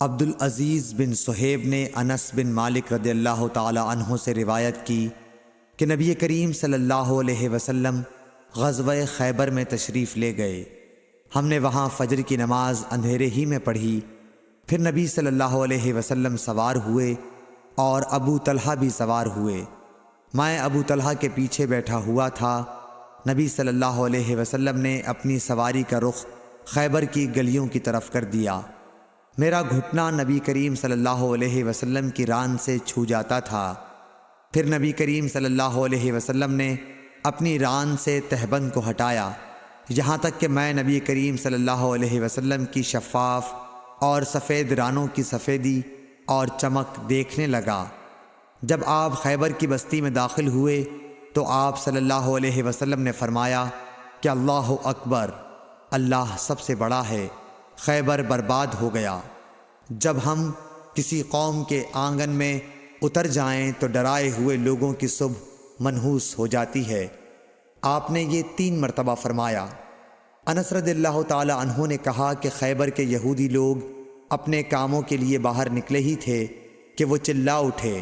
عبدالعزیز بن صہیب نے انس بن مالک رضی اللہ تعالی عنہ سے روایت کی کہ نبی کریم صلی اللہ علیہ وسلم غزوہ خیبر میں تشریف لے گئے۔ ہم نے وہاں فجر کی نماز اندھیرے ہی میں پڑھی، پھر نبی صلی اللہ علیہ وسلم سوار ہوئے اور ابو طلحہ بھی سوار ہوئے۔ میں ابو طلحہ کے پیچھے بیٹھا ہوا تھا۔ نبی صلی اللہ علیہ وسلم نے اپنی سواری کا رخ خیبر کی گلیوں کی طرف کر دیا۔ میرا گھٹنا نبی کریم صلی اللہ علیہ وسلم کی ران سے چھو جاتا تھا۔ پھر نبی کریم صلی اللہ علیہ وسلم نے اپنی ران سے تہبند کو ہٹایا، یہاں تک کہ میں نبی کریم صلی اللہ علیہ وسلم کی شفاف اور سفید رانوں کی سفیدی اور چمک دیکھنے لگا۔ جب آپ خیبر کی بستی میں داخل ہوئے تو آپ صلی اللہ علیہ وسلم نے فرمایا کہ اللہ اکبر، اللہ سب سے بڑا ہے، خیبر برباد ہو گیا۔ جب ہم کسی قوم کے آنگن میں اتر جائیں تو ڈرائے ہوئے لوگوں کی صبح منحوس ہو جاتی ہے۔ آپ نے یہ 3 مرتبہ فرمایا۔ انس رضی اللہ تعالی عنہ نے کہا کہ خیبر کے یہودی لوگ اپنے کاموں کے لیے باہر نکلے ہی تھے کہ وہ چلا اٹھے،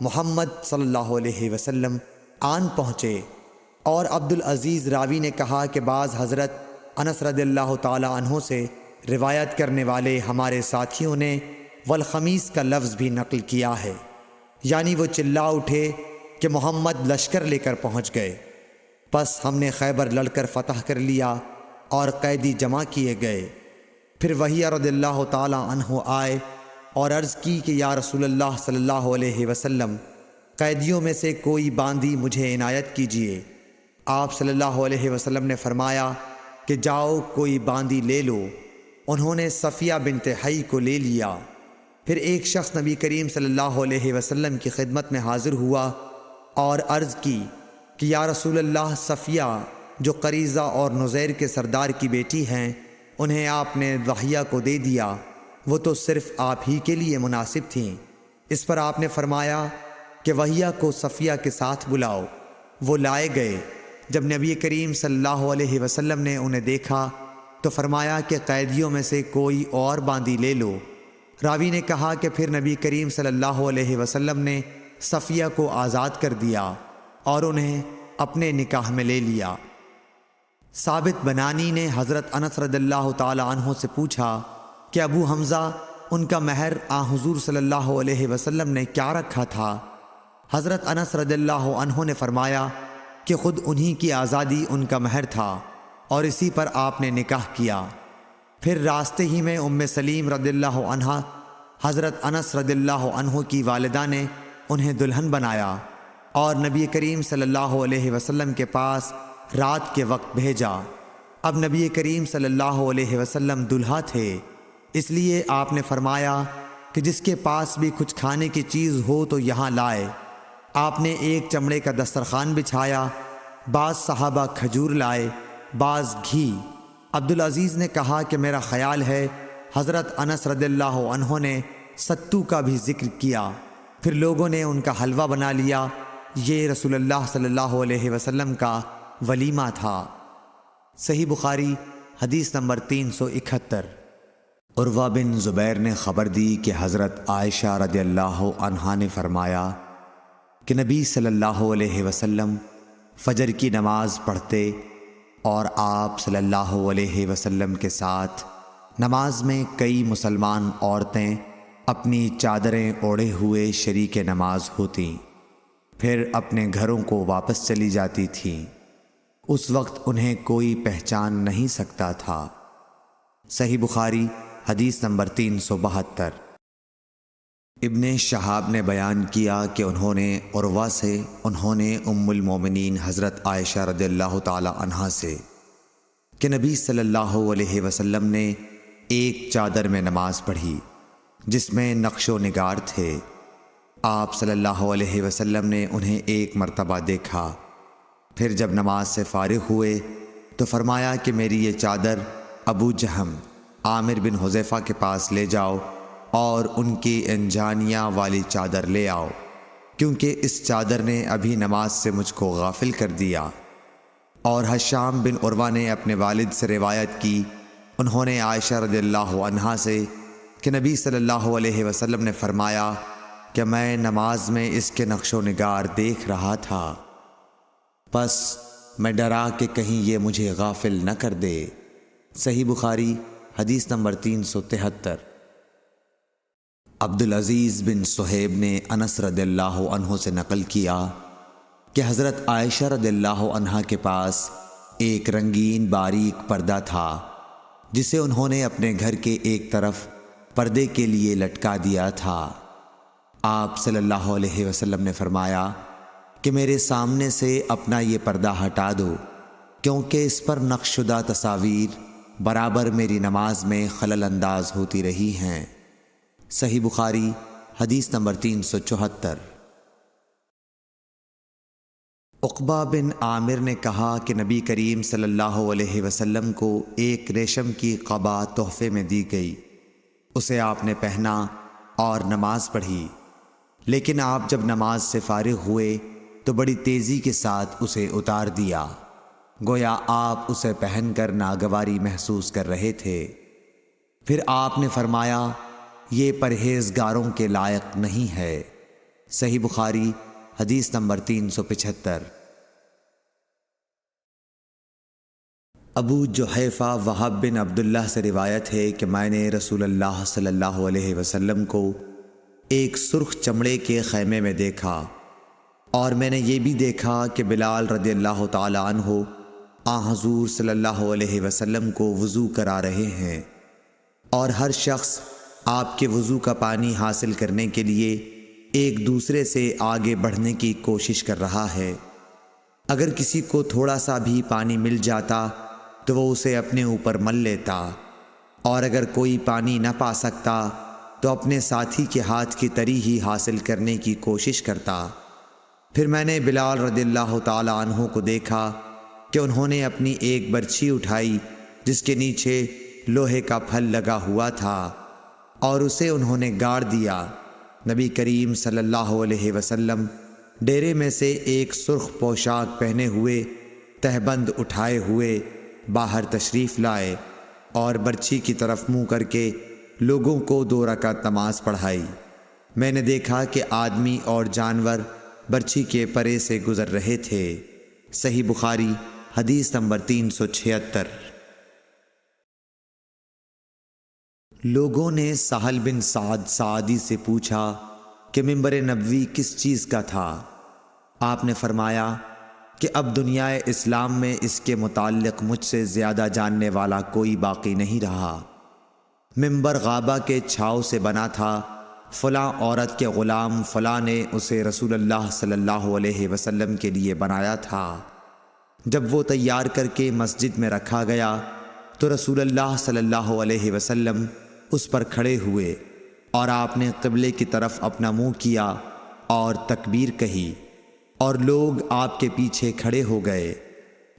محمد صلی اللہ علیہ وسلم آن پہنچے۔ اور عبدالعزیز راوی نے کہا کہ بعض حضرت انس رضی اللہ تعالی عنہ سے روایت کرنے والے ہمارے ساتھیوں نے والخمیس کا لفظ بھی نقل کیا ہے، یعنی وہ چلا اٹھے کہ محمد لشکر لے کر پہنچ گئے۔ پس ہم نے خیبر لڑ کر فتح کر لیا اور قیدی جمع کیے گئے۔ پھر وحیہ رضی اللہ تعالی عنہ آئے اور عرض کی کہ یا رسول اللہ صلی اللہ علیہ وسلم، قیدیوں میں سے کوئی باندی مجھے عنایت کیجیے۔ آپ صلی اللہ علیہ وسلم نے فرمایا کہ جاؤ کوئی باندی لے لو۔ انہوں نے صفیہ بنت حی کو لے لیا۔ پھر ایک شخص نبی کریم صلی اللہ علیہ وسلم کی خدمت میں حاضر ہوا اور عرض کی کہ یا رسول اللہ، صفیہ جو قریظہ اور نزیر کے سردار کی بیٹی ہیں، انہیں آپ نے وحیہ کو دے دیا، وہ تو صرف آپ ہی کے لیے مناسب تھیں۔ اس پر آپ نے فرمایا کہ وحیہ کو صفیہ کے ساتھ بلاؤ۔ وہ لائے گئے۔ جب نبی کریم صلی اللہ علیہ وسلم نے انہیں دیکھا تو فرمایا کہ قیدیوں میں سے کوئی اور باندی لے لو۔ راوی نے کہا کہ پھر نبی کریم صلی اللہ علیہ وسلم نے صفیہ کو آزاد کر دیا اور انہیں اپنے نکاح میں لے لیا۔ ثابت بنانی نے حضرت انس رضی اللہ تعالی عنہ سے پوچھا کہ ابو حمزہ، ان کا مہر حضور صلی اللہ علیہ وسلم نے کیا رکھا تھا؟ حضرت انس رضی اللہ عنہ نے فرمایا کہ خود انہی کی آزادی ان کا مہر تھا اور اسی پر آپ نے نکاح کیا۔ پھر راستے ہی میں ام سلیم رضی اللہ عنہ، حضرت انس رضی اللہ عنہ کی والدہ نے انہیں دلہن بنایا اور نبی کریم صلی اللہ علیہ وسلم کے پاس رات کے وقت بھیجا۔ اب نبی کریم صلی اللہ علیہ وسلم دلہا تھے، اس لیے آپ نے فرمایا کہ جس کے پاس بھی کچھ کھانے کی چیز ہو تو یہاں لائے۔ آپ نے ایک چمڑے کا دسترخوان بچھایا، بعض صحابہ کھجور لائے، بعض گھی۔ عبدالعزیز نے کہا کہ میرا خیال ہے حضرت انس رضی اللہ عنہ نے ستو کا بھی ذکر کیا، پھر لوگوں نے ان کا حلوہ بنا لیا۔ یہ رسول اللہ صلی اللہ علیہ وسلم کا ولیمہ تھا۔ صحیح بخاری حدیث نمبر 371۔ عروہ بن زبیر نے خبر دی کہ حضرت عائشہ رضی اللہ عنہا نے فرمایا کہ نبی صلی اللہ علیہ وسلم فجر کی نماز پڑھتے اور آپ صلی اللہ علیہ وسلم کے ساتھ نماز میں کئی مسلمان عورتیں اپنی چادریں اوڑھے ہوئے شریک نماز ہوتیں، پھر اپنے گھروں کو واپس چلی جاتی تھیں۔ اس وقت انہیں کوئی پہچان نہیں سکتا تھا۔ صحیح بخاری حدیث نمبر 372۔ ابن شہاب نے بیان کیا کہ انہوں نے عروہ سے، انہوں نے ام المومنین حضرت عائشہ رضی اللہ تعالی عنہا سے کہ نبی صلی اللہ علیہ وسلم نے ایک چادر میں نماز پڑھی جس میں نقش و نگار تھے۔ آپ صلی اللہ علیہ وسلم نے انہیں ایک مرتبہ دیکھا، پھر جب نماز سے فارغ ہوئے تو فرمایا کہ میری یہ چادر ابو جہم عامر بن حذیفہ کے پاس لے جاؤ اور ان کی انجانیہ والی چادر لے آؤ، کیونکہ اس چادر نے ابھی نماز سے مجھ کو غافل کر دیا۔ اور ہشام بن عروہ نے اپنے والد سے روایت کی، انہوں نے عائشہ رضی اللہ عنہا سے کہ نبی صلی اللہ علیہ وسلم نے فرمایا کہ میں نماز میں اس کے نقش و نگار دیکھ رہا تھا، پس میں ڈرا کہ کہیں یہ مجھے غافل نہ کر دے۔ صحیح بخاری حدیث نمبر 373۔ عبدالعزیز بن صہیب نے انس رضی اللہ عنہ سے نقل کیا کہ حضرت عائشہ رضی اللہ عنہا کے پاس ایک رنگین باریک پردہ تھا جسے انہوں نے اپنے گھر کے ایک طرف پردے کے لیے لٹکا دیا تھا۔ آپ صلی اللہ علیہ وسلم نے فرمایا کہ میرے سامنے سے اپنا یہ پردہ ہٹا دو، کیونکہ اس پر نقش شدہ تصاویر برابر میری نماز میں خلل انداز ہوتی رہی ہیں۔ صحیح بخاری حدیث نمبر 374۔ عقبہ بن عامر نے کہا کہ نبی کریم صلی اللہ علیہ وسلم کو ایک ریشم کی قبا تحفے میں دی گئی، اسے آپ نے پہنا اور نماز پڑھی، لیکن آپ جب نماز سے فارغ ہوئے تو بڑی تیزی کے ساتھ اسے اتار دیا، گویا آپ اسے پہن کر ناگواری محسوس کر رہے تھے۔ پھر آپ نے فرمایا یہ پرہیزگاروں کے لائق نہیں ہے۔ صحیح بخاری حدیث نمبر 375۔ ابو جحیفہ وہب بن عبداللہ سے روایت ہے کہ میں نے رسول اللہ صلی اللہ علیہ وسلم کو ایک سرخ چمڑے کے خیمے میں دیکھا، اور میں نے یہ بھی دیکھا کہ بلال رضی اللہ تعالی عنہ حضور صلی اللہ علیہ وسلم کو وضو کرا رہے ہیں، اور ہر شخص آپ کے وضو کا پانی حاصل کرنے کے لیے ایک دوسرے سے آگے بڑھنے کی کوشش کر رہا ہے۔ اگر کسی کو تھوڑا سا بھی پانی مل جاتا تو وہ اسے اپنے اوپر مل لیتا، اور اگر کوئی پانی نہ پا سکتا تو اپنے ساتھی کے ہاتھ کی تری ہی حاصل کرنے کی کوشش کرتا۔ پھر میں نے بلال رضی اللہ تعالی عنہ کو دیکھا کہ انہوں نے اپنی ایک برچھی اٹھائی جس کے نیچے لوہے کا پھل لگا ہوا تھا، اور اسے انہوں نے گاڑ دیا۔ نبی کریم صلی اللہ علیہ وسلم ڈیرے میں سے ایک سرخ پوشاک پہنے ہوئے تہبند اٹھائے ہوئے باہر تشریف لائے اور برچھی کی طرف منہ کر کے لوگوں کو 2 رکعت نماز پڑھائی۔ میں نے دیکھا کہ آدمی اور جانور برچھی کے پرے سے گزر رہے تھے۔ صحیح بخاری حدیث نمبر 376۔ لوگوں نے سہل بن سعد سعدی سے پوچھا کہ منبر نبوی کس چیز کا تھا؟ آپ نے فرمایا کہ اب دنیا اسلام میں اس کے متعلق مجھ سے زیادہ جاننے والا کوئی باقی نہیں رہا۔ منبر غابہ کے چھاؤ سے بنا تھا، فلاں عورت کے غلام فلاں نے اسے رسول اللہ صلی اللہ علیہ وسلم کے لیے بنایا تھا۔ جب وہ تیار کر کے مسجد میں رکھا گیا تو رسول اللہ صلی اللہ علیہ وسلم اس پر کھڑے ہوئے، اور آپ نے قبلے کی طرف اپنا منہ کیا اور تکبیر کہی، اور لوگ آپ کے پیچھے کھڑے ہو گئے۔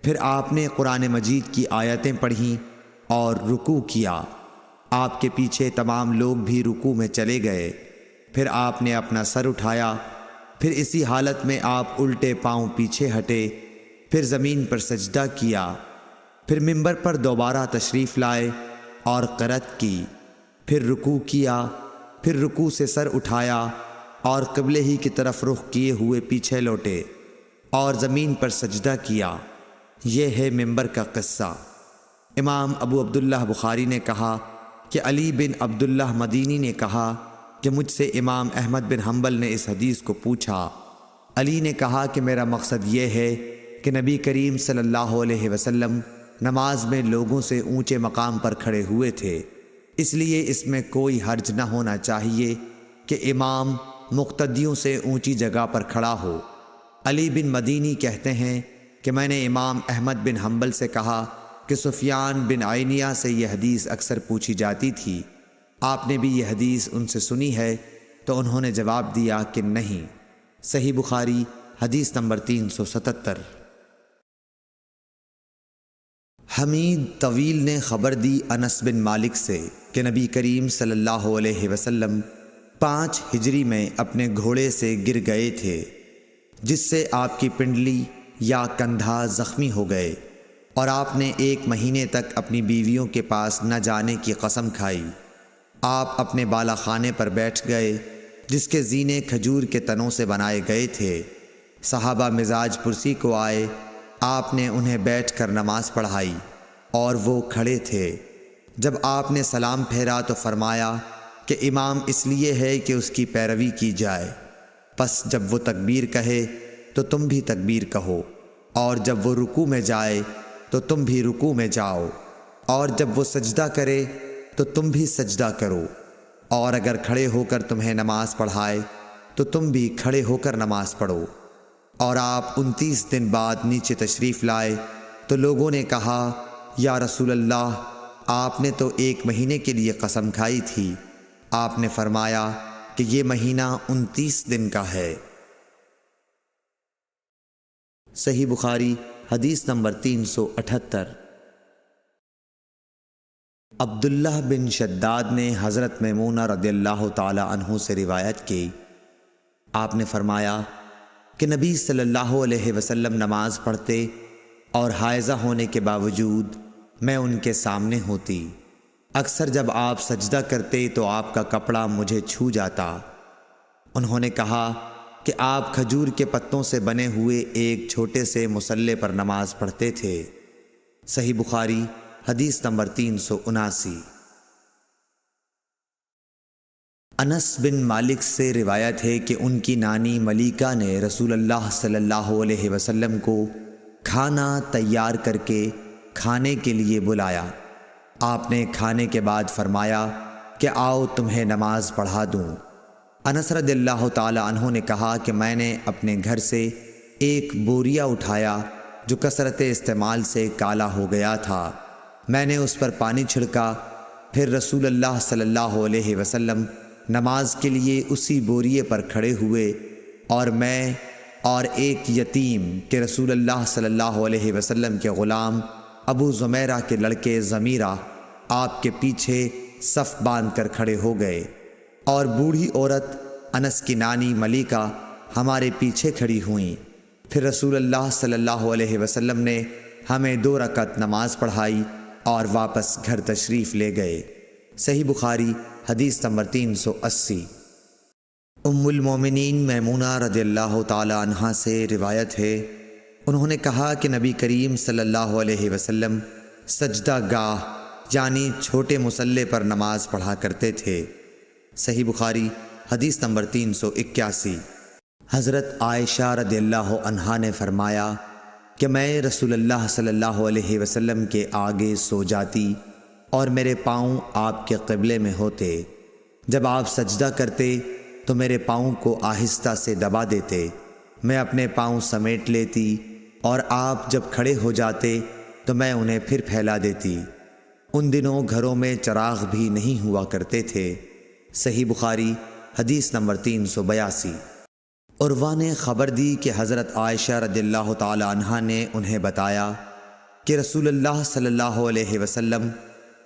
پھر آپ نے قرآن مجید کی آیتیں پڑھیں اور رکوع کیا۔ آپ کے پیچھے تمام لوگ بھی رکوع میں چلے گئے۔ پھر آپ نے اپنا سر اٹھایا، پھر اسی حالت میں آپ الٹے پاؤں پیچھے ہٹے، پھر زمین پر سجدہ کیا، پھر منبر پر دوبارہ تشریف لائے اور قرأت کی، پھر رکوع کیا، پھر رکوع سے سر اٹھایا اور قبلے ہی کی طرف رخ کیے ہوئے پیچھے لوٹے اور زمین پر سجدہ کیا۔ یہ ہے منبر کا قصہ۔ امام ابو عبداللہ بخاری نے کہا کہ علی بن عبداللہ مدینی نے کہا کہ مجھ سے امام احمد بن حنبل نے اس حدیث کو پوچھا۔ علی نے کہا کہ میرا مقصد یہ ہے کہ نبی کریم صلی اللہ علیہ وسلم نماز میں لوگوں سے اونچے مقام پر کھڑے ہوئے تھے، اس لیے اس میں کوئی حرج نہ ہونا چاہیے کہ امام مقتدیوں سے اونچی جگہ پر کھڑا ہو۔ علی بن مدینی کہتے ہیں کہ میں نے امام احمد بن حنبل سے کہا کہ سفیان بن عینیہ سے یہ حدیث اکثر پوچھی جاتی تھی، آپ نے بھی یہ حدیث ان سے سنی ہے؟ تو انہوں نے جواب دیا کہ نہیں۔ صحیح بخاری حدیث نمبر 377۔ حمید طویل نے خبر دی انس بن مالک سے کہ نبی کریم صلی اللہ علیہ وسلم 5 ہجری میں اپنے گھوڑے سے گر گئے تھے، جس سے آپ کی پنڈلی یا کندھا زخمی ہو گئے، اور آپ نے 1 مہینے تک اپنی بیویوں کے پاس نہ جانے کی قسم کھائی۔ آپ اپنے بالا خانے پر بیٹھ گئے جس کے زینے کھجور کے تنوں سے بنائے گئے تھے۔ صحابہ مزاج پرسی کو آئے، آپ نے انہیں بیٹھ کر نماز پڑھائی اور وہ کھڑے تھے۔ جب آپ نے سلام پھیرا تو فرمایا کہ امام اس لیے ہے کہ اس کی پیروی کی جائے، پس جب وہ تکبیر کہے تو تم بھی تکبیر کہو، اور جب وہ رکوع میں جائے تو تم بھی رکوع میں جاؤ، اور جب وہ سجدہ کرے تو تم بھی سجدہ کرو، اور اگر کھڑے ہو کر تمہیں نماز پڑھائے تو تم بھی کھڑے ہو کر نماز پڑھو۔ اور آپ 29 دن بعد نیچے تشریف لائے تو لوگوں نے کہا، یا رسول اللہ، آپ نے تو 1 مہینے کے لیے قسم کھائی تھی۔ آپ نے فرمایا کہ یہ مہینہ 29 دن کا ہے۔ صحیح بخاری حدیث نمبر 378۔ عبداللہ بن شداد نے حضرت میمونہ رضی اللہ تعالی عنہ سے روایت کی، آپ نے فرمایا کہ نبی صلی اللہ علیہ وسلم نماز پڑھتے اور حائضہ ہونے کے باوجود میں ان کے سامنے ہوتی۔ اکثر جب آپ سجدہ کرتے تو آپ کا کپڑا مجھے چھو جاتا۔ انہوں نے کہا کہ آپ کھجور کے پتوں سے بنے ہوئے ایک چھوٹے سے مصلے پر نماز پڑھتے تھے۔ صحیح بخاری حدیث نمبر 379۔ انس بن مالک سے روایت ہے کہ ان کی نانی ملیکہ نے رسول اللہ صلی اللہ علیہ وسلم کو کھانا تیار کر کے کھانے کے لیے بلایا۔ آپ نے کھانے کے بعد فرمایا کہ آؤ تمہیں نماز پڑھا دوں۔ انس رضی اللہ تعالی عنہ نے کہا کہ میں نے اپنے گھر سے ایک بوریا اٹھایا جو کثرت استعمال سے کالا ہو گیا تھا۔ میں نے اس پر پانی چھڑکا، پھر رسول اللہ صلی اللہ علیہ وسلم نماز کے لیے اسی بوریے پر کھڑے ہوئے، اور میں اور ایک یتیم کہ رسول اللہ صلی اللہ علیہ وسلم کے غلام ابو زمیرہ کے لڑکے ضمیرہ آپ کے پیچھے صف باندھ کر کھڑے ہو گئے، اور بوڑھی عورت انس کی نانی ملیکہ ہمارے پیچھے کھڑی ہوئیں۔ پھر رسول اللہ صلی اللہ علیہ وسلم نے ہمیں 2 رکعت نماز پڑھائی اور واپس گھر تشریف لے گئے۔ صحیح بخاری حدیث نمبر 380۔ ام المومنین میمونہ رضی اللہ تعالی عنہا سے روایت ہے، انہوں نے کہا کہ نبی کریم صلی اللہ علیہ وسلم سجدہ گاہ یعنی چھوٹے مصلے پر نماز پڑھا کرتے تھے۔ صحیح بخاری حدیث نمبر 381۔ حضرت عائشہ رضی اللہ عنہا نے فرمایا کہ میں رسول اللہ صلی اللہ علیہ وسلم کے آگے سو جاتی اور میرے پاؤں آپ کے قبلے میں ہوتے۔ جب آپ سجدہ کرتے تو میرے پاؤں کو آہستہ سے دبا دیتے، میں اپنے پاؤں سمیٹ لیتی، اور آپ جب کھڑے ہو جاتے تو میں انہیں پھر پھیلا دیتی۔ ان دنوں گھروں میں چراغ بھی نہیں ہوا کرتے تھے۔ صحیح بخاری حدیث نمبر 382۔ عروہ نے خبر دی کہ حضرت عائشہ رضی اللہ تعالی عنہا نے انہیں بتایا کہ رسول اللہ صلی اللہ علیہ وسلم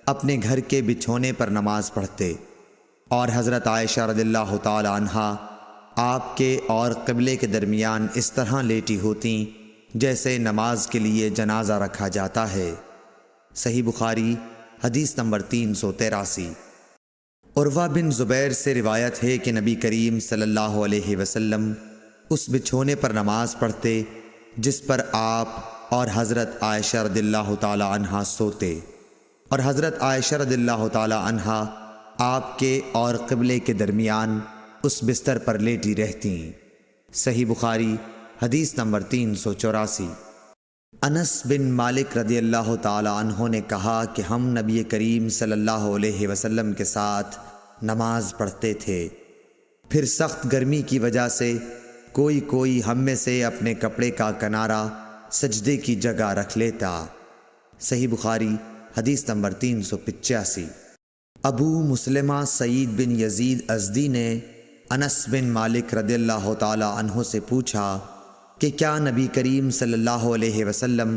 اپنے گھر کے بچھونے پر نماز پڑھتے، اور حضرت عائشہ رضی اللہ تعالی عنہا آپ کے اور قبلے کے درمیان اس طرح لیٹی ہوتیں جیسے نماز کے لیے جنازہ رکھا جاتا ہے۔ صحیح بخاری حدیث نمبر 383۔ عروہ بن زبیر سے روایت ہے کہ نبی کریم صلی اللہ علیہ وسلم اس بچھونے پر نماز پڑھتے جس پر آپ اور حضرت عائشہ رضی اللہ تعالی عنہا سوتے، اور حضرت عائشہ رضی اللہ تعالی عنہا آپ کے اور قبلے کے درمیان اس بستر پر لیٹی رہتیں۔ صحیح بخاری حدیث نمبر 384۔ انس بن مالک رضی اللہ تعالی عنہ نے کہا کہ ہم نبی کریم صلی اللہ علیہ وسلم کے ساتھ نماز پڑھتے تھے، پھر سخت گرمی کی وجہ سے کوئی ہم میں سے اپنے کپڑے کا کنارہ سجدے کی جگہ رکھ لیتا۔ صحیح بخاری حدیث نمبر 385۔ ابو مسلمہ سعید بن یزید ازدی نے انس بن مالک رضی اللہ تعالی عنہ سے پوچھا کہ کیا نبی کریم صلی اللہ علیہ وسلم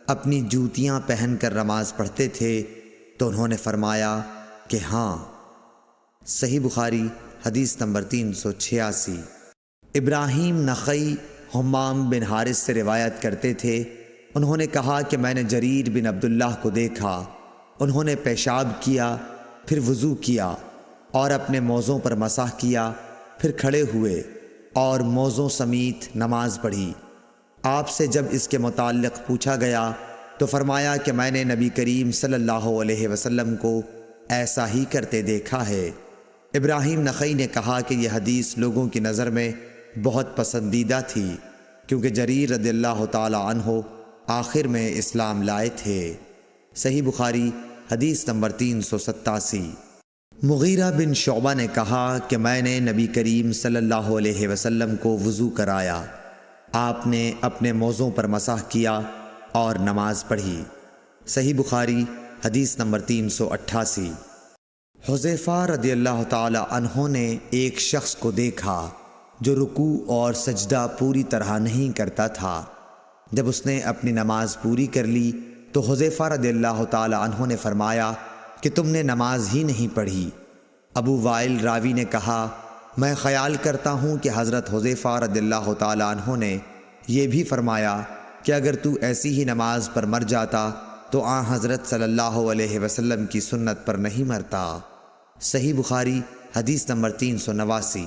اپنی جوتیاں پہن کر نماز پڑھتے تھے؟ تو انہوں نے فرمایا کہ ہاں۔ صحیح بخاری حدیث نمبر 386۔ ابراہیم نخعی حمام بن حارث سے روایت کرتے تھے، انہوں نے کہا کہ میں نے جریر بن عبداللہ کو دیکھا، انہوں نے پیشاب کیا، پھر وضو کیا، اور اپنے موزوں پر مسح کیا، پھر کھڑے ہوئے اور موزوں سمیت نماز پڑھی۔ آپ سے جب اس کے متعلق پوچھا گیا تو فرمایا کہ میں نے نبی کریم صلی اللہ علیہ وسلم کو ایسا ہی کرتے دیکھا ہے۔ ابراہیم نخعی نے کہا کہ یہ حدیث لوگوں کی نظر میں بہت پسندیدہ تھی، کیونکہ جریر رضی اللہ تعالی عنہ آخر میں اسلام لائے تھے۔ صحیح بخاری حدیث نمبر 387۔ مغیرہ بن شعبہ نے کہا کہ میں نے نبی کریم صلی اللہ علیہ وسلم کو وضو کرایا، آپ نے اپنے موزوں پر مسح کیا اور نماز پڑھی۔ صحیح بخاری حدیث نمبر 388۔ حذیفہ رضی اللہ تعالی عنہ نے ایک شخص کو دیکھا جو رکوع اور سجدہ پوری طرح نہیں کرتا تھا۔ جب اس نے اپنی نماز پوری کر لی تو حذیفہ رضی اللہ تعالی عنہ نے فرمایا کہ تم نے نماز ہی نہیں پڑھی۔ ابو وائل راوی نے کہا میں خیال کرتا ہوں کہ حضرت حذیفہ رضی اللہ تعالی عنہ نے یہ بھی فرمایا کہ اگر تو ایسی ہی نماز پر مر جاتا تو حضرت صلی اللہ علیہ وسلم کی سنت پر نہیں مرتا۔ صحیح بخاری حدیث نمبر 389۔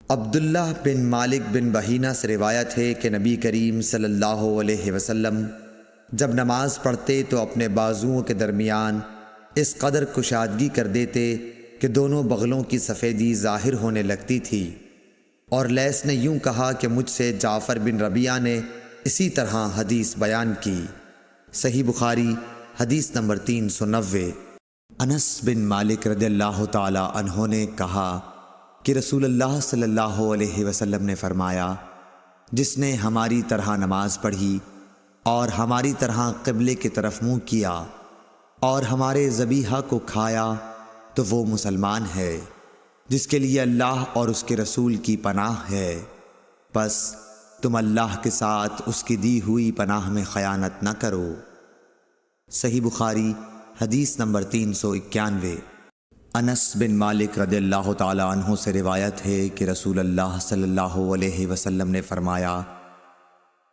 عبداللہ بن مالک بن بحینہ سے روایت ہے کہ نبی کریم صلی اللہ علیہ وسلم جب نماز پڑھتے تو اپنے بازوؤں کے درمیان اس قدر کشادگی کر دیتے کہ دونوں بغلوں کی سفیدی ظاہر ہونے لگتی تھی۔ اور لیث نے یوں کہا کہ مجھ سے جعفر بن ربیعہ نے اسی طرح حدیث بیان کی۔ صحیح بخاری حدیث نمبر 390۔ انس بن مالک رضی اللہ تعالی عنہ نے کہا کہ رسول اللہ صلی اللہ علیہ وسلم نے فرمایا جس نے ہماری طرح نماز پڑھی اور ہماری طرح قبلے کی طرف منہ کیا اور ہمارے ذبیحہ کو کھایا تو وہ مسلمان ہے جس کے لیے اللہ اور اس کے رسول کی پناہ ہے، بس تم اللہ کے ساتھ اس کی دی ہوئی پناہ میں خیانت نہ کرو۔ صحیح بخاری حدیث نمبر 391۔ انس بن مالک رضی اللہ تعالی عنہ سے روایت ہے کہ رسول اللہ صلی اللہ علیہ وسلم نے فرمایا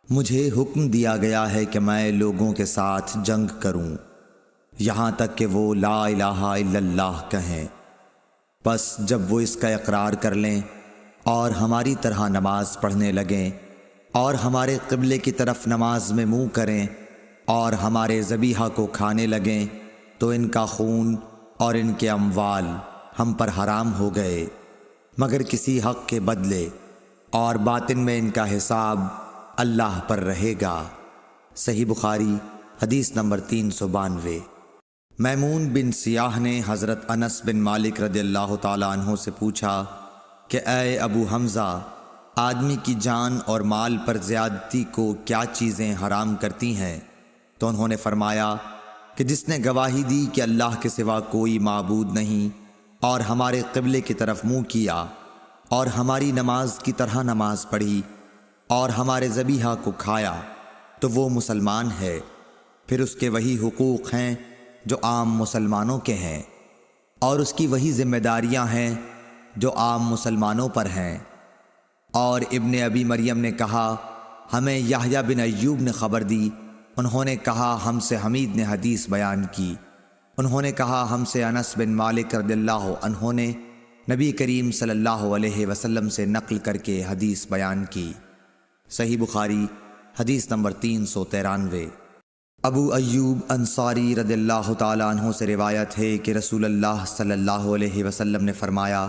مجھے حکم دیا گیا ہے کہ میں لوگوں کے ساتھ جنگ کروں یہاں تک کہ وہ لا الہ الا اللہ کہیں، پس جب وہ اس کا اقرار کر لیں اور ہماری طرح نماز پڑھنے لگیں اور ہمارے قبلے کی طرف نماز میں منہ کریں اور ہمارے ذبیحہ کو کھانے لگیں تو ان کا خون اور ان کے اموال ہم پر حرام ہو گئے مگر کسی حق کے بدلے، اور باطن میں ان کا حساب اللہ پر رہے گا۔ صحیح بخاری حدیث نمبر 392۔ میمون بن سیاح نے حضرت انس بن مالک رضی اللہ تعالی عنہ سے پوچھا کہ اے ابو حمزہ، آدمی کی جان اور مال پر زیادتی کو کیا چیزیں حرام کرتی ہیں؟ تو انہوں نے فرمایا کہ جس نے گواہی دی کہ اللہ کے سوا کوئی معبود نہیں اور ہمارے قبلے کی طرف منہ کیا اور ہماری نماز کی طرح نماز پڑھی اور ہمارے ذبیحہ کو کھایا تو وہ مسلمان ہے۔ پھر اس کے وہی حقوق ہیں جو عام مسلمانوں کے ہیں، اور اس کی وہی ذمہ داریاں ہیں جو عام مسلمانوں پر ہیں۔ اور ابن ابی مریم نے کہا ہمیں یحییٰ بن ایوب نے خبر دی، انہوں نے کہا ہم سے حمید نے حدیث بیان کی، انہوں نے کہا ہم سے انس بن مالک رضی اللہ عنہ نے نبی کریم صلی اللہ علیہ وسلم سے نقل کر کے حدیث بیان کی۔ صحیح بخاری حدیث نمبر 393۔ ابو ایوب انصاری رضی اللہ تعالی عنہ سے روایت ہے کہ رسول اللہ صلی اللہ علیہ وسلم نے فرمایا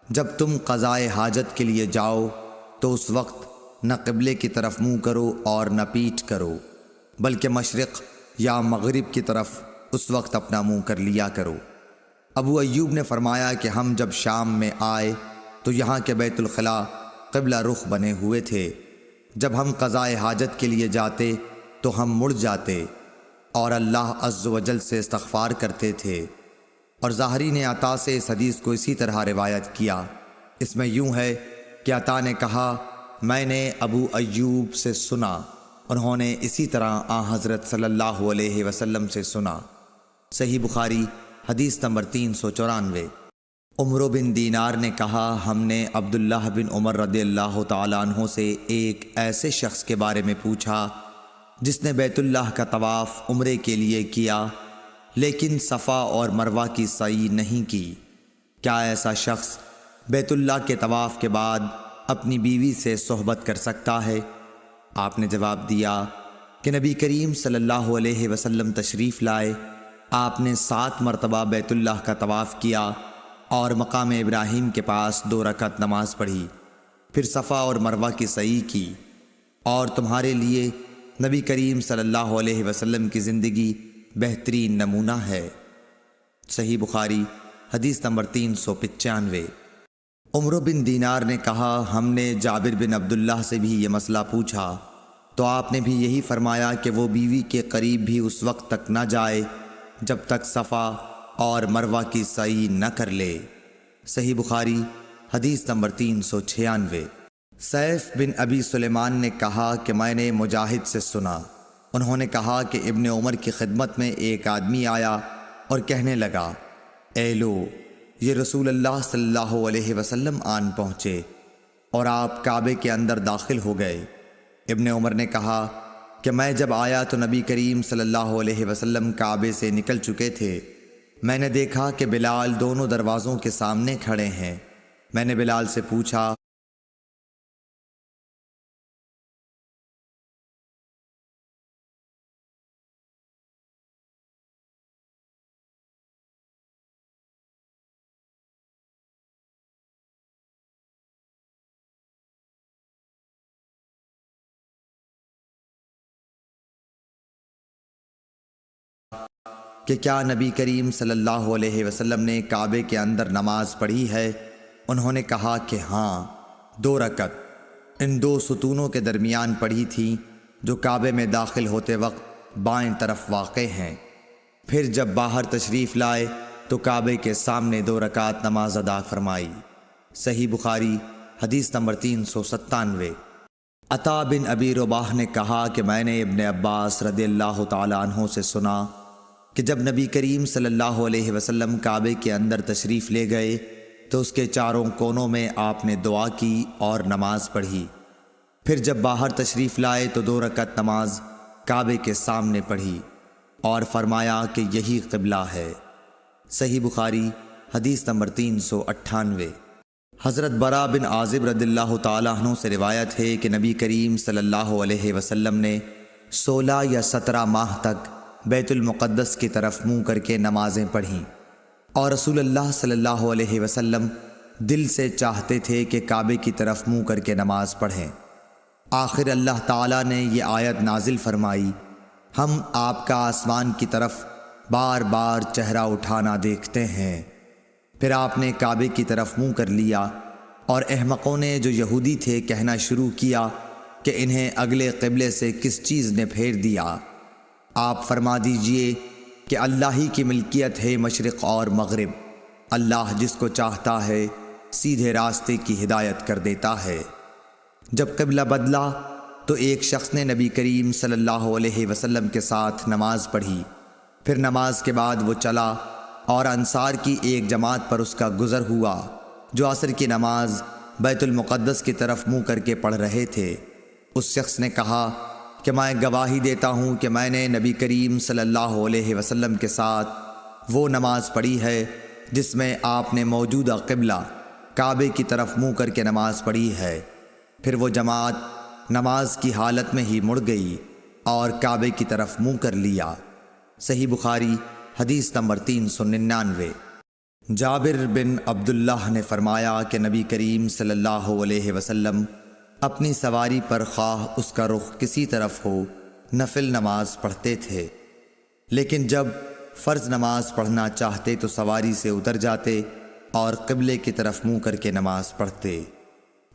جب تم قضائے حاجت کے لیے جاؤ تو اس وقت نہ قبلے کی طرف منہ کرو اور نہ پیٹھ کرو، بلکہ مشرق یا مغرب کی طرف اس وقت اپنا منہ کر لیا کرو۔ ابو ایوب نے فرمایا کہ ہم جب شام میں آئے تو یہاں کے بیت الخلاء قبلہ رخ بنے ہوئے تھے، جب ہم قضائے حاجت کے لیے جاتے تو ہم مڑ جاتے اور اللہ عز و جل سے استغفار کرتے تھے۔ اور ظاہری نے عطا سے اس حدیث کو اسی طرح روایت کیا۔ اس میں یوں ہے کہ عطا نے کہا میں نے ابو ایوب سے سنا، انہوں نے اسی طرح حضرت صلی اللہ علیہ وسلم سے سنا۔ صحیح بخاری حدیث نمبر 394۔ عمرو بن دینار نے کہا ہم نے عبداللہ بن عمر رضی اللہ تعالیٰ عنہ سے ایک ایسے شخص کے بارے میں پوچھا جس نے بیت اللہ کا طواف عمرے کے لیے کیا لیکن صفا اور مروہ کی سعی نہیں کی۔ کیا ایسا شخص بیت اللہ کے طواف کے بعد اپنی بیوی سے صحبت کر سکتا ہے؟ آپ نے جواب دیا کہ نبی کریم صلی اللہ علیہ وسلم تشریف لائے، آپ نے 7 مرتبہ بیت اللہ کا طواف کیا اور مقام ابراہیم کے پاس 2 رکعت نماز پڑھی، پھر صفا اور مروہ کی سعی کی، اور تمہارے لیے نبی کریم صلی اللہ علیہ وسلم کی زندگی بہترین نمونہ ہے۔ صحیح بخاری حدیث نمبر 395۔ عمرو بن دینار نے کہا، ہم نے جابر بن عبداللہ سے بھی یہ مسئلہ پوچھا تو آپ نے بھی یہی فرمایا کہ وہ بیوی کے قریب بھی اس وقت تک نہ جائے جب تک صفا اور مروہ کی سعی نہ کر لے۔ صحیح بخاری حدیث نمبر 396۔ سیف بن ابی سلیمان نے کہا کہ میں نے مجاہد سے سنا، انہوں نے کہا کہ ابن عمر کی خدمت میں ایک آدمی آیا اور کہنے لگا، اے لو، یہ رسول اللہ صلی اللہ علیہ وسلم آن پہنچے اور آپ کعبے کے اندر داخل ہو گئے۔ ابن عمر نے کہا کہ میں جب آیا تو نبی کریم صلی اللہ علیہ وسلم کعبے سے نکل چکے تھے۔ میں نے دیکھا کہ بلال دونوں دروازوں کے سامنے کھڑے ہیں۔ میں نے بلال سے پوچھا، کہ کیا نبی کریم صلی اللہ علیہ وسلم نے کعبے کے اندر نماز پڑھی ہے؟ انہوں نے کہا کہ ہاں، 2 رکعت ان 2 ستونوں کے درمیان پڑھی تھی جو کعبے میں داخل ہوتے وقت بائیں طرف واقع ہیں۔ پھر جب باہر تشریف لائے تو کعبے کے سامنے 2 رکعت نماز ادا فرمائی۔ صحیح بخاری حدیث نمبر 397۔ عطا بن ابی رباح نے کہا کہ میں نے ابن عباس رضی اللہ تعالی عنہ سے سنا کہ جب نبی کریم صلی اللہ علیہ وسلم کعبے کے اندر تشریف لے گئے تو اس کے چاروں کونوں میں آپ نے دعا کی اور نماز پڑھی۔ پھر جب باہر تشریف لائے تو 2 رکعت نماز کعبے کے سامنے پڑھی اور فرمایا کہ یہی قبلہ ہے۔ صحیح بخاری حدیث نمبر 398۔ حضرت برا بن عازب رضی اللہ تعالیٰ عنہ سے روایت ہے کہ نبی کریم صلی اللہ علیہ وسلم نے 16 یا 17 ماہ تک بیت المقدس کی طرف منہ کر کے نمازیں پڑھیں، اور رسول اللہ صلی اللہ علیہ وسلم دل سے چاہتے تھے کہ کعبے کی طرف منہ کر کے نماز پڑھیں۔ آخر اللہ تعالیٰ نے یہ آیت نازل فرمائی، ہم آپ کا آسمان کی طرف بار بار چہرہ اٹھانا دیکھتے ہیں۔ پھر آپ نے کعبے کی طرف منہ کر لیا، اور احمقوں نے جو یہودی تھے کہنا شروع کیا کہ انہیں اگلے قبلے سے کس چیز نے پھیر دیا۔ آپ فرما دیجئے کہ اللہ ہی کی ملکیت ہے مشرق اور مغرب، اللہ جس کو چاہتا ہے سیدھے راستے کی ہدایت کر دیتا ہے۔ جب قبلہ بدلا تو ایک شخص نے نبی کریم صلی اللہ علیہ وسلم کے ساتھ نماز پڑھی، پھر نماز کے بعد وہ چلا اور انصار کی ایک جماعت پر اس کا گزر ہوا جو عصر کی نماز بیت المقدس کی طرف منہ کر کے پڑھ رہے تھے۔ اس شخص نے کہا کہ میں گواہی دیتا ہوں کہ میں نے نبی کریم صلی اللہ علیہ وسلم کے ساتھ وہ نماز پڑھی ہے جس میں آپ نے موجودہ قبلہ کعبے کی طرف منہ کر کے نماز پڑھی ہے۔ پھر وہ جماعت نماز کی حالت میں ہی مڑ گئی اور کعبے کی طرف منہ کر لیا۔ صحیح بخاری حدیث نمبر 399۔ جابر بن عبداللہ نے فرمایا کہ نبی کریم صلی اللہ علیہ وسلم اپنی سواری پر خواہ اس کا رخ کسی طرف ہو نفل نماز پڑھتے تھے، لیکن جب فرض نماز پڑھنا چاہتے تو سواری سے اتر جاتے اور قبلے کی طرف منہ کر کے نماز پڑھتے۔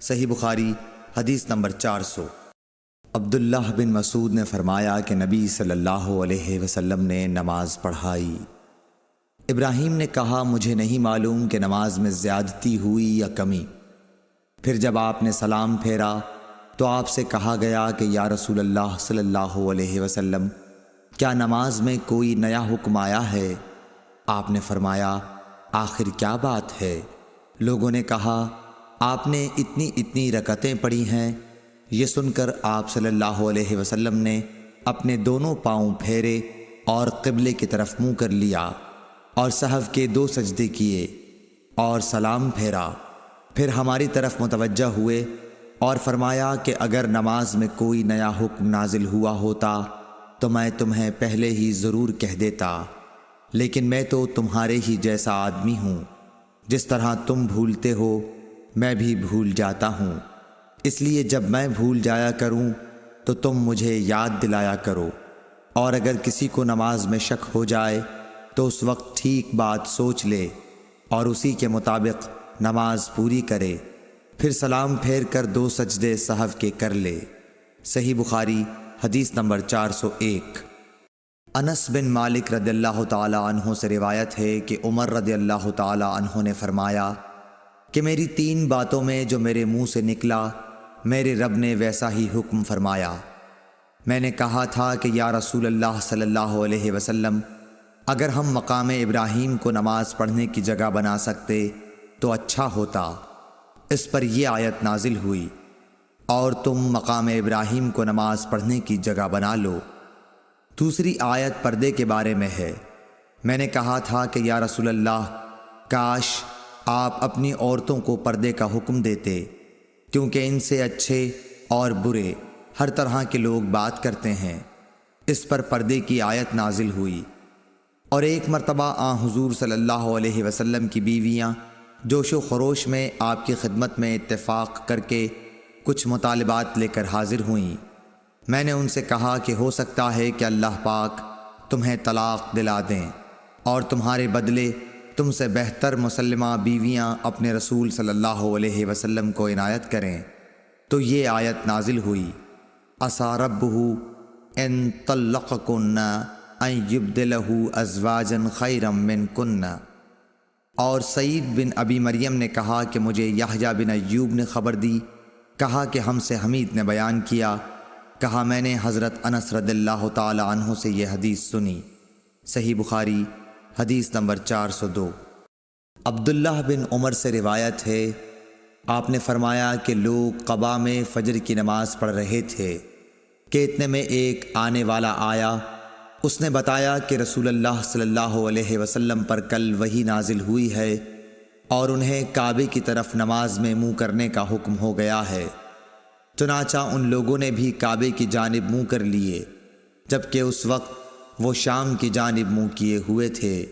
صحیح بخاری حدیث نمبر 400۔ عبداللہ بن مسعود نے فرمایا کہ نبی صلی اللہ علیہ وسلم نے نماز پڑھائی۔ ابراہیم نے کہا، مجھے نہیں معلوم کہ نماز میں زیادتی ہوئی یا کمی۔ پھر جب آپ نے سلام پھیرا تو آپ سے کہا گیا کہ یا رسول اللہ صلی اللہ علیہ وسلم، کیا نماز میں کوئی نیا حکم آیا ہے؟ آپ نے فرمایا، آخر کیا بات ہے؟ لوگوں نے کہا، آپ نے اتنی رکعتیں پڑھی ہیں۔ یہ سن کر آپ صلی اللہ علیہ وسلم نے اپنے دونوں پاؤں پھیرے اور قبلے کی طرف منہ کر لیا اور سہو کے 2 سجدے کیے۔ اور سلام پھیرا، پھر ہماری طرف متوجہ ہوئے اور فرمایا کہ اگر نماز میں کوئی نیا حکم نازل ہوا ہوتا تو میں تمہیں پہلے ہی ضرور کہہ دیتا، لیکن میں تو تمہارے ہی جیسا آدمی ہوں، جس طرح تم بھولتے ہو میں بھی بھول جاتا ہوں، اس لیے جب میں بھول جایا کروں تو تم مجھے یاد دلایا کرو، اور اگر کسی کو نماز میں شک ہو جائے تو اس وقت ٹھیک بات سوچ لے اور اسی کے مطابق نماز پوری کرے، پھر سلام پھیر کر 2 سجدے سہو کے کر لے۔ صحیح بخاری حدیث نمبر 401۔ انس بن مالک رضی اللہ تعالی عنہ سے روایت ہے کہ عمر رضی اللہ تعالی عنہ نے فرمایا کہ میری 3 باتوں میں جو میرے منہ سے نکلا میرے رب نے ویسا ہی حکم فرمایا۔ میں نے کہا تھا کہ یا رسول اللہ صلی اللہ علیہ وسلم، اگر ہم مقام ابراہیم کو نماز پڑھنے کی جگہ بنا سکتے تو اچھا ہوتا۔ اس پر یہ آیت نازل ہوئی، اور تم مقام ابراہیم کو نماز پڑھنے کی جگہ بنا لو۔ دوسری آیت پردے کے بارے میں ہے۔ میں نے کہا تھا کہ یا رسول اللہ، کاش آپ اپنی عورتوں کو پردے کا حکم دیتے، کیونکہ ان سے اچھے اور برے ہر طرح کے لوگ بات کرتے ہیں۔ اس پر پردے کی آیت نازل ہوئی۔ اور ایک مرتبہ حضور صلی اللہ علیہ وسلم کی بیویاں جوش و خروش میں آپ کی خدمت میں اتفاق کر کے کچھ مطالبات لے کر حاضر ہوئیں۔ میں نے ان سے کہا کہ ہو سکتا ہے کہ اللہ پاک تمہیں طلاق دلا دیں اور تمہارے بدلے تم سے بہتر مسلمہ بیویاں اپنے رسول صلی اللہ علیہ وسلم کو عنایت کریں، تو یہ آیت نازل ہوئی، عسیٰ ربہ ان طلقکن ان یبدلہ ازواجا خیرا منکن۔ اور سعید بن ابی مریم نے کہا کہ مجھے یحییٰ بن ایوب نے خبر دی، کہا کہ ہم سے حمید نے بیان کیا، کہا میں نے حضرت انس رضی اللہ تعالی عنہ سے یہ حدیث سنی۔ صحیح بخاری حدیث نمبر 402۔ عبداللہ بن عمر سے روایت ہے، آپ نے فرمایا کہ لوگ قباء میں فجر کی نماز پڑھ رہے تھے کہ اتنے میں ایک آنے والا آیا، اس نے بتایا کہ رسول اللہ صلی اللہ علیہ وسلم پر کل وحی نازل ہوئی ہے اور انہیں کعبے کی طرف نماز میں منہ کرنے کا حکم ہو گیا ہے۔ چنانچہ ان لوگوں نے بھی کعبے کی جانب منہ کر لیے، جبکہ اس وقت وہ شام کی جانب منہ کیے ہوئے تھے،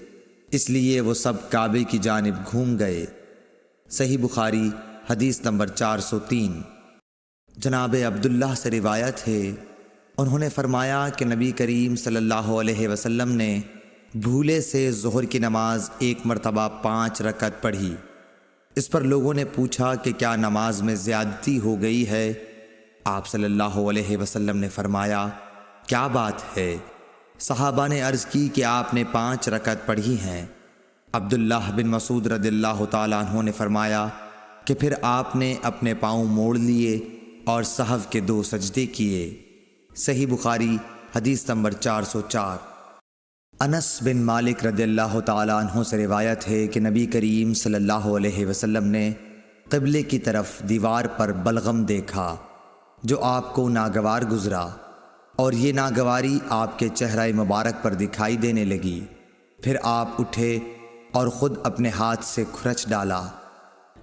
اس لیے وہ سب کعبے کی جانب گھوم گئے۔ صحیح بخاری حدیث نمبر 403۔ جناب عبداللہ سے روایت ہے، انہوں نے فرمایا کہ نبی کریم صلی اللہ علیہ وسلم نے بھولے سے ظہر کی نماز ایک مرتبہ 5 رکعت پڑھی۔ اس پر لوگوں نے پوچھا کہ کیا نماز میں زیادتی ہو گئی ہے؟ آپ صلی اللہ علیہ وسلم نے فرمایا، کیا بات ہے؟ صحابہ نے عرض کی کہ آپ نے 5 رکعت پڑھی ہیں۔ عبداللہ بن مسعود رضی اللہ تعالیٰ عنہ نے فرمایا کہ پھر آپ نے اپنے پاؤں موڑ لیے اور سہو کے 2 سجدے کیے۔ صحیح بخاری حدیث نمبر 404۔ انس بن مالک رضی اللہ تعالیٰ عنہ سے روایت ہے کہ نبی کریم صلی اللہ علیہ وسلم نے قبلے کی طرف دیوار پر بلغم دیکھا جو آپ کو ناگوار گزرا، اور یہ ناگواری آپ کے چہرہ مبارک پر دکھائی دینے لگی۔ پھر آپ اٹھے اور خود اپنے ہاتھ سے کھرچ ڈالا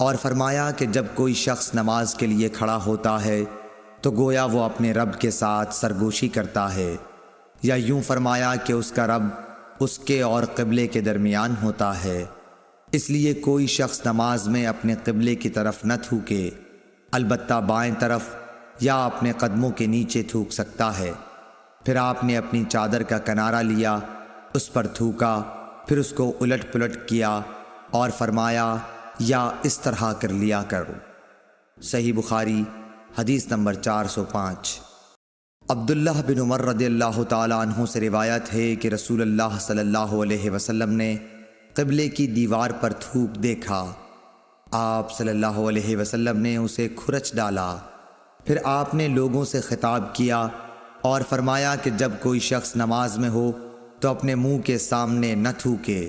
اور فرمایا کہ جب کوئی شخص نماز کے لیے کھڑا ہوتا ہے تو گویا وہ اپنے رب کے ساتھ سرگوشی کرتا ہے، یا یوں فرمایا کہ اس کا رب اس کے اور قبلے کے درمیان ہوتا ہے، اس لیے کوئی شخص نماز میں اپنے قبلے کی طرف نہ تھوکے، البتہ بائیں طرف یا اپنے قدموں کے نیچے تھوک سکتا ہے۔ پھر آپ نے اپنی چادر کا کنارہ لیا، اس پر تھوکا، پھر اس کو الٹ پلٹ کیا اور فرمایا، یا اس طرح کر لیا کرو۔ صحیح بخاری حدیث نمبر 405۔ عبداللہ بن عمر رضی اللہ تعالیٰ عنہ سے روایت ہے کہ رسول اللہ صلی اللہ علیہ وسلم نے قبلے کی دیوار پر تھوک دیکھا، آپ صلی اللہ علیہ وسلم نے اسے کھرچ ڈالا، پھر آپ نے لوگوں سے خطاب کیا اور فرمایا کہ جب کوئی شخص نماز میں ہو تو اپنے منہ کے سامنے نہ تھوکے،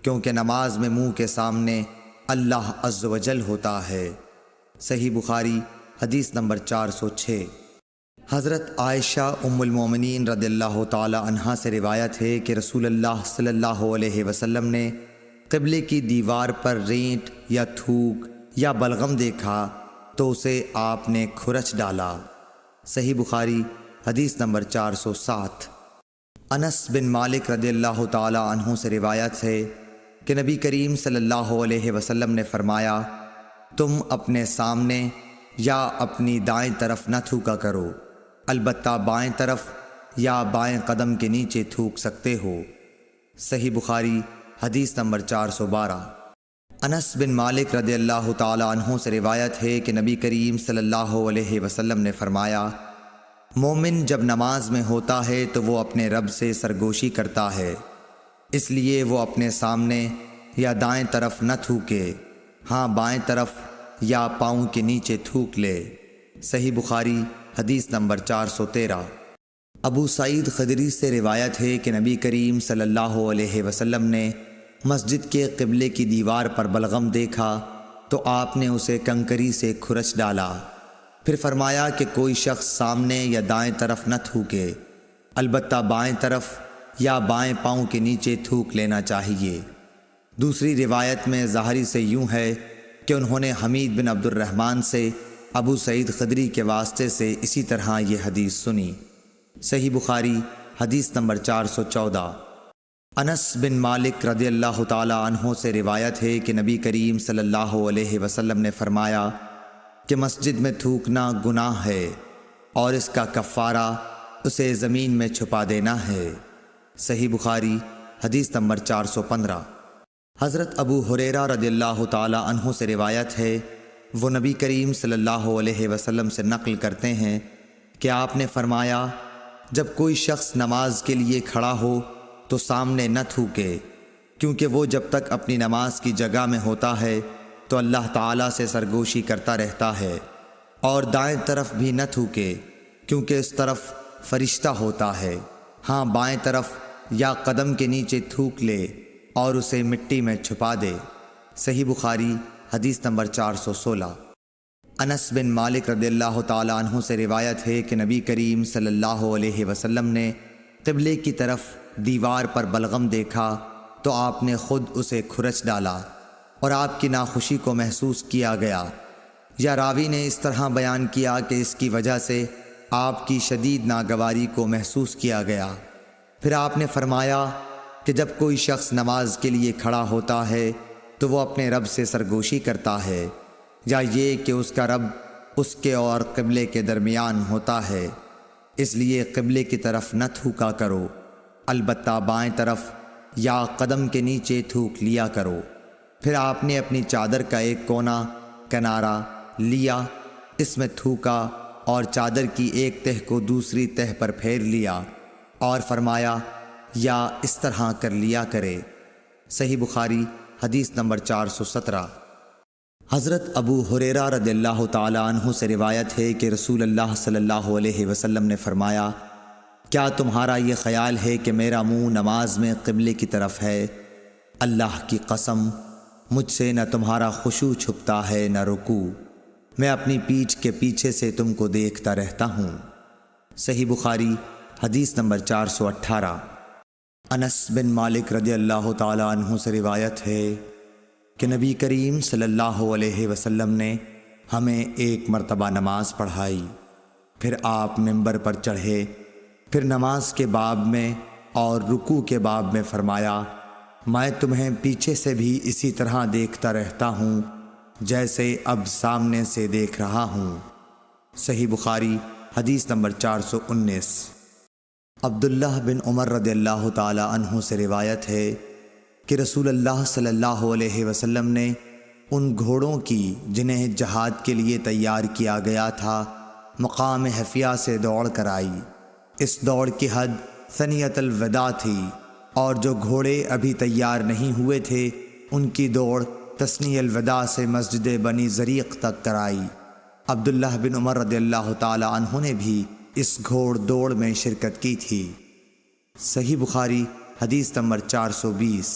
کیونکہ نماز میں منہ کے سامنے اللہ عز و جل ہوتا ہے۔ صحیح بخاری حدیث نمبر 406۔ حضرت عائشہ ام المومنین رضی اللہ تعالی عنہا سے روایت ہے کہ رسول اللہ صلی اللہ علیہ وسلم نے قبلے کی دیوار پر رینٹ یا تھوک یا بلغم دیکھا تو اسے آپ نے کھرچ ڈالا۔ صحیح بخاری حدیث نمبر 407۔ انس بن مالک رضی اللہ تعالی عنہ سے روایت ہے کہ نبی کریم صلی اللہ علیہ وسلم نے فرمایا، تم اپنے سامنے یا اپنی دائیں طرف نہ تھوکا کرو، البتہ بائیں طرف یا بائیں قدم کے نیچے تھوک سکتے ہو۔ صحیح بخاری حدیث نمبر 412۔ انس بن مالک رضی اللہ تعالی عنہ سے روایت ہے کہ نبی کریم صلی اللہ علیہ وسلم نے فرمایا، مومن جب نماز میں ہوتا ہے تو وہ اپنے رب سے سرگوشی کرتا ہے، اس لیے وہ اپنے سامنے یا دائیں طرف نہ تھوکے، ہاں بائیں طرف یا پاؤں کے نیچے تھوک لے۔ صحیح بخاری حدیث نمبر 413۔ ابو سعید خدری سے روایت ہے کہ نبی کریم صلی اللہ علیہ وسلم نے مسجد کے قبلے کی دیوار پر بلغم دیکھا تو آپ نے اسے کنکری سے کھرچ ڈالا، پھر فرمایا کہ کوئی شخص سامنے یا دائیں طرف نہ تھوکے، البتہ بائیں طرف یا بائیں پاؤں کے نیچے تھوک لینا چاہیے۔ دوسری روایت میں ظاہری سے یوں ہے کہ انہوں نے حمید بن عبد الرحمن سے ابو سعید خدری کے واسطے سے اسی طرح یہ حدیث سنی۔ صحیح بخاری حدیث نمبر 414۔ انس بن مالک رضی اللہ تعالی عنہ سے روایت ہے کہ نبی کریم صلی اللہ علیہ وسلم نے فرمایا کہ مسجد میں تھوکنا گناہ ہے اور اس کا کفارہ اسے زمین میں چھپا دینا ہے۔ صحیح بخاری حدیث نمبر 415۔ حضرت ابو ہریرہ رضی اللہ تعالی عنہ سے روایت ہے، وہ نبی کریم صلی اللہ علیہ وسلم سے نقل کرتے ہیں کہ آپ نے فرمایا، جب کوئی شخص نماز کے لیے کھڑا ہو تو سامنے نہ تھوکے، کیونکہ وہ جب تک اپنی نماز کی جگہ میں ہوتا ہے تو اللہ تعالیٰ سے سرگوشی کرتا رہتا ہے، اور دائیں طرف بھی نہ تھوکے کیونکہ اس طرف فرشتہ ہوتا ہے، ہاں بائیں طرف یا قدم کے نیچے تھوک لے اور اسے مٹی میں چھپا دے۔ صحیح بخاری حدیث نمبر 416۔ انس بن مالک رضی اللہ تعالی عنہ سے روایت ہے کہ نبی کریم صلی اللہ علیہ وسلم نے قبلے کی طرف دیوار پر بلغم دیکھا تو آپ نے خود اسے کھرچ ڈالا اور آپ کی ناخوشی کو محسوس کیا گیا، یا راوی نے اس طرح بیان کیا کہ اس کی وجہ سے آپ کی شدید ناگواری کو محسوس کیا گیا۔ پھر آپ نے فرمایا کہ جب کوئی شخص نماز کے لیے کھڑا ہوتا ہے تو وہ اپنے رب سے سرگوشی کرتا ہے، یا یہ کہ اس کا رب اس کے اور قبلے کے درمیان ہوتا ہے، اس لیے قبلے کی طرف نہ تھوکا کرو، البتہ بائیں طرف یا قدم کے نیچے تھوک لیا کرو۔ پھر آپ نے اپنی چادر کا ایک کونا کنارہ لیا، اس میں تھوکا اور چادر کی ایک تہہ کو دوسری تہہ پر پھیر لیا اور فرمایا، یا اس طرح کر لیا کرے۔ صحیح بخاری حدیث نمبر 417۔ حضرت ابو ہریرہ رضی اللہ تعالی عنہ سے روایت ہے کہ رسول اللہ صلی اللہ علیہ وسلم نے فرمایا، کیا تمہارا یہ خیال ہے کہ میرا منہ نماز میں قبلے کی طرف ہے؟ اللہ کی قسم، مجھ سے نہ تمہارا خشوع چھپتا ہے نہ رکوع، میں اپنی پیٹھ کے پیچھے سے تم کو دیکھتا رہتا ہوں۔ صحیح بخاری حدیث نمبر 418۔ انس بن مالک رضی اللہ تعالی عنہ سے روایت ہے کہ نبی کریم صلی اللہ علیہ وسلم نے ہمیں ایک مرتبہ نماز پڑھائی، پھر آپ منبر پر چڑھے، پھر نماز کے باب میں اور رکوع کے باب میں فرمایا، میں تمہیں پیچھے سے بھی اسی طرح دیکھتا رہتا ہوں جیسے اب سامنے سے دیکھ رہا ہوں۔ صحیح بخاری حدیث نمبر 419۔ عبداللہ بن عمر رضی اللہ تعالی عنہ سے روایت ہے کہ رسول اللہ صلی اللہ علیہ وسلم نے ان گھوڑوں کی جنہیں جہاد کے لیے تیار کیا گیا تھا مقام حفیہ سے دوڑ کرائی۔ اس دوڑ کی حد ثنیۃ الوداع تھی، اور جو گھوڑے ابھی تیار نہیں ہوئے تھے ان کی دوڑ تثنی الوداع سے مسجد بنی زریق تک کرائی۔ عبداللہ بن عمر رضی اللہ تعالی عنہ نے بھی اس گھوڑ دوڑ میں شرکت کی تھی۔ صحیح بخاری حدیث نمبر 420۔